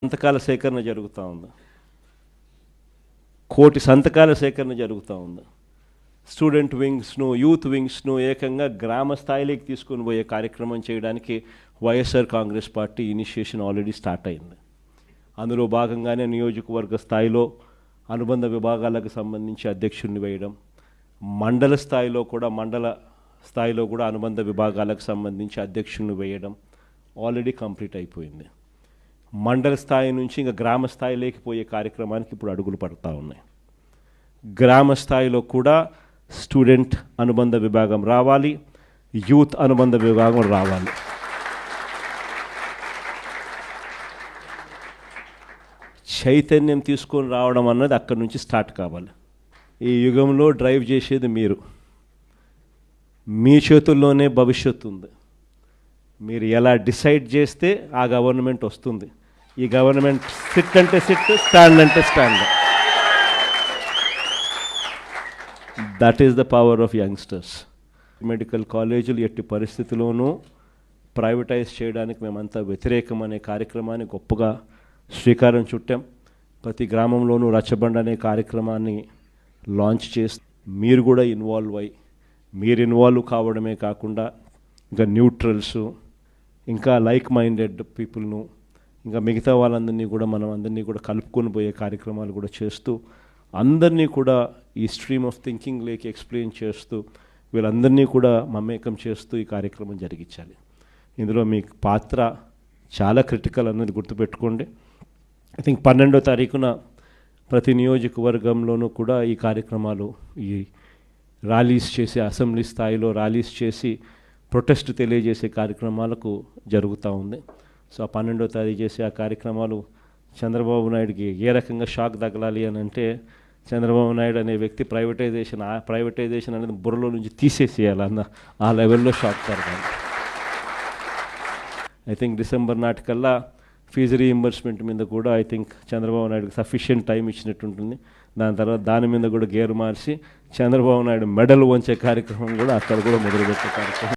సంతకాల సేకరణ జరుగుతూ ఉంది. 1 కోటి సంతకాల సేకరణ జరుగుతూ ఉంది. స్టూడెంట్ వింగ్స్ను, యూత్ వింగ్స్ను ఏకంగా గ్రామ స్థాయిలోకి తీసుకొని పోయే కార్యక్రమం చేయడానికి YSR Congress party initiation already start అయింది. అందులో భాగంగానే నియోజకవర్గ స్థాయిలో అనుబంధ విభాగాలకు సంబంధించి అధ్యక్షుడిని వేయడం, మండల స్థాయిలో కూడా అనుబంధ విభాగాలకు సంబంధించి అధ్యక్షుడిని వేయడం ఆల్రెడీ కంప్లీట్ అయిపోయింది. మండల స్థాయి నుంచి ఇంకా గ్రామ స్థాయిలోకి పోయే కార్యక్రమానికి ఇప్పుడు అడుగులు పడుతూ ఉన్నాయి. గ్రామ స్థాయిలో కూడా స్టూడెంట్ అనుబంధ విభాగం రావాలి, యూత్ అనుబంధ విభాగం రావాలి. చైతన్యం తీసుకొని రావడం అన్నది అక్కడి నుంచి స్టార్ట్ కావాలి. ఈ యుగంలో డ్రైవ్ చేసేది మీరు. మీ చేతుల్లోనే భవిష్యత్తు ఉంది. మీరు ఎలా డిసైడ్ చేస్తే ఆ గవర్నమెంట్ వస్తుంది. ఈ గవర్నమెంట్ సిట్ అంటే సిట్, స్టాండ్ అంటే stand. That is the power of youngsters. Medical కాలేజీలు ఎట్టి పరిస్థితుల్లోనూ ప్రైవేటైజ్ చేయడానికి మేమంతా వ్యతిరేకం అనే కార్యక్రమాన్ని గొప్పగా శ్రీకారం చుట్టాం. ప్రతి గ్రామంలోనూ రచ్చబండ అనే కార్యక్రమాన్ని లాంచ్ చేసి మీరు కూడా ఇన్వాల్వ్ అయ్యి, మీరు ఇన్వాల్వ్ కావడమే కాకుండా ఇంకా న్యూట్రల్స్, ఇంకా లైక్ మైండెడ్ పీపుల్ను, ఇంకా మిగతా వాళ్ళందరినీ కూడా మనం అందరినీ కూడా కలుపుకొని పోయే కార్యక్రమాలు కూడా చేస్తూ, అందరినీ కూడా ఈ స్ట్రీమ్ ఆఫ్ థింకింగ్ లేకి ఎక్స్ప్లెయిన్ చేస్తూ, వీళ్ళందరినీ కూడా మమేకం చేస్తూ ఈ కార్యక్రమం జరిగించాలి. ఇందులో మీ పాత్ర చాలా క్రిటికల్ అన్నది గుర్తుపెట్టుకోండి. ఐ థింక్ 12వ తారీఖున ప్రతి నియోజకవర్గంలోనూ కూడా ఈ కార్యక్రమాలు, ఈ ర్యాలీస్ చేసి, అసెంబ్లీ స్థాయిలో ర్యాలీస్ చేసి ప్రొటెస్ట్ తెలియజేసే కార్యక్రమాలకు జరుగుతూ ఉంది. సో ఆ 12వ తారీఖు చేసే ఆ కార్యక్రమాలు చంద్రబాబు నాయుడుకి ఏ రకంగా షాక్ తగలాలి అని అంటే, చంద్రబాబు నాయుడు అనే వ్యక్తి ప్రైవేటైజేషన్ అనేది బుర్రలో నుంచి తీసేసేయాలన్న ఆ లెవెల్లో షాక్ తగలాలి. ఐ థింక్ డిసెంబర్ నాటికల్లా ఫీజు రీయింబర్స్మెంట్ మీద కూడా ఐ థింక్ చంద్రబాబు నాయుడుకి సఫిషియెంట్ టైం ఇచ్చినట్టుంటుంది. దాని తర్వాత దాని మీద కూడా గేరు మార్చి చంద్రబాబు నాయుడు మెడల్ వంచే కార్యక్రమం కూడా అక్కడ కూడా మొదలుపెట్టే కార్యక్రమం